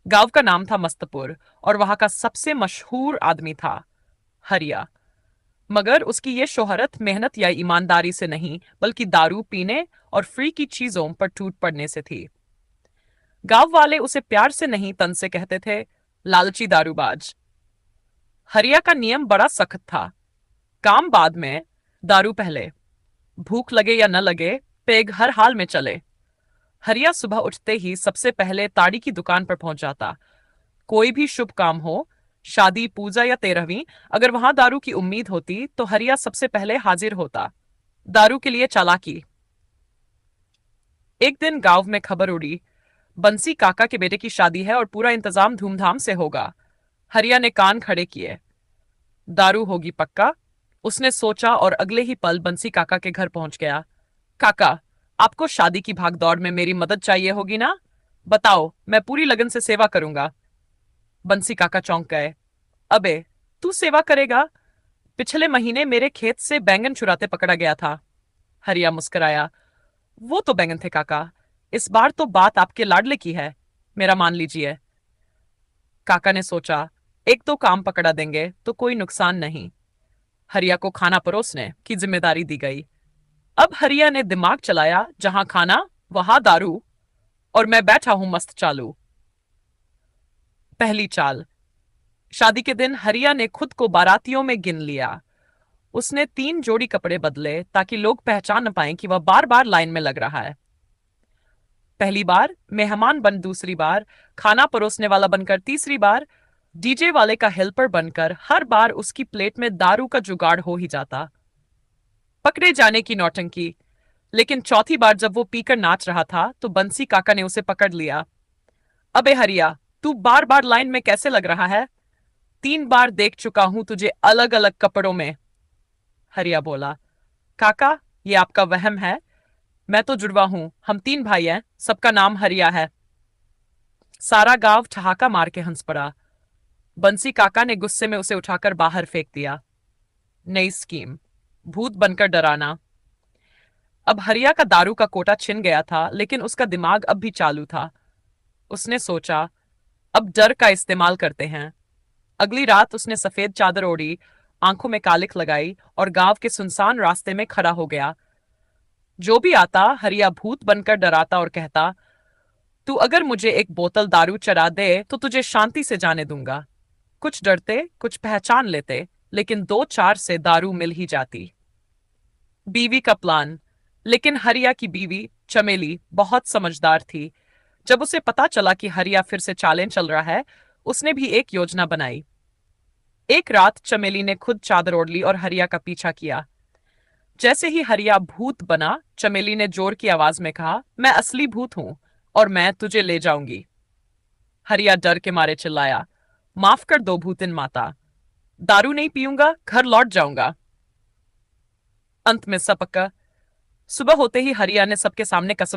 गांव का नाम था मस्तपुर और वहां का सबसे मशहूर आदमी था हरिया। मगर उसकी ये शोहरत मेहनत या ईमानदारी से नहीं बल्कि दारू पीने और फ्री की चीजों पर टूट पड़ने से थी। गांव वाले उसे प्यार से नहीं तन से कहते थे, लालची दारूबाज। हरिया का नियम बड़ा सख्त था। काम बाद में, दारू पहले। भूख लगे या न लगे, पेग हर हाल में चले। हरिया सुबह उठते ही सबसे पहले ताड़ी की दुकान पर पहुंच जाता। कोई भी शुभ काम हो, शादी, पूजा या तेरहवीं, अगर वहां दारू की उम्मीद होती तो हरिया सबसे पहले हाजिर होता। दारू के लिए चालाकी। एक दिन गांव में खबर उड़ी, बंसी काका के बेटे की शादी है और पूरा इंतजाम धूमधाम से होगा। हरिया ने कान खड़े किए। दारू होगी पक्का, उसने सोचा और अगले ही पल बंसी काका के घर पहुंच गया। काका, आपको शादी की भागदौड़ में मेरी मदद चाहिए होगी ना? बताओ, मैं पूरी लगन से सेवा करूंगा। बंसी काका चौंक गए। अबे, तू सेवा करेगा? पिछले महीने मेरे खेत से बैंगन चुराते पकड़ा गया था। हरिया मुस्कुराया। वो तो बैंगन थे काका, इस बार तो बात आपके लाडले की है, मेरा मान लीजिए। काका ने सोचा, एक तो काम पकड़ा देंगे तो कोई नुकसान नहीं। हरिया को खाना परोसने की जिम्मेदारी दी गई। अब हरिया ने दिमाग चलाया, जहां खाना वहां दारू, और मैं बैठा हूं मस्त चालू। पहली चाल। शादी के दिन हरिया ने खुद को बारातियों में गिन लिया। उसने 3 जोड़ी कपड़े बदले ताकि लोग पहचान न पाएं कि वह बार बार लाइन में लग रहा है। पहली बार मेहमान बन, दूसरी बार खाना परोसने वाला बनकर, तीसरी बार डीजे वाले का हेल्पर बनकर। हर बार उसकी प्लेट में दारू का जुगाड़ हो ही जाता। पकड़े जाने की नौटंकी। लेकिन चौथी बार जब वो पीकर नाच रहा था तो बंसी काका ने उसे पकड़ लिया। अबे हरिया, तू बार बार लाइन में कैसे लग रहा है? 3 बार देख चुका हूं तुझे अलग अलग कपड़ों में। हरिया बोला, काका, ये आपका वहम है। मैं तो जुड़वा हूं, हम 3 भाई हैं, सबका नाम हरिया है। सारा गांव ठहाका मार के हंस पड़ा। बंसी काका ने गुस्से में उसे उठाकर बाहर फेंक दिया। नई स्कीम, भूत बनकर डराना। अब हरिया का दारू का कोटा छिन गया था, लेकिन उसका दिमाग अब भी चालू था। उसने सोचा, अब डर का इस्तेमाल करते हैं। अगली रात उसने सफेद चादर ओढ़ी, आंखों में कालिख लगाई और गांव के सुनसान रास्ते में खड़ा हो गया। जो भी आता, हरिया भूत बनकर डराता और कहता, तू अगर मुझे एक बोतल दारू चढ़ा दे तो तुझे शांति से जाने दूंगा। कुछ डरते, कुछ पहचान लेते, लेकिन 2-4 से दारू मिल ही जाती। बीवी का प्लान। लेकिन हरिया की बीवी चमेली बहुत समझदार थी। जब उसे पता चला कि हरिया फिर से चालें चल रहा है, उसने भी एक योजना बनाई। एक रात चमेली ने खुद चादर ओढ़ ली और हरिया का पीछा किया। जैसे ही हरिया भूत बना, चमेली ने जोर की आवाज में कहा, मैं असली भूत हूं और मैं तुझे ले जाऊंगी। हरिया डर के मारे चिल्लाया, माफ कर दो भूतिन माता, दारू नहीं पीऊंगा, घर लौट जाऊंगा। अंत में सब पक्का। सुबह होते ही हरिया ने सबके सामने कसम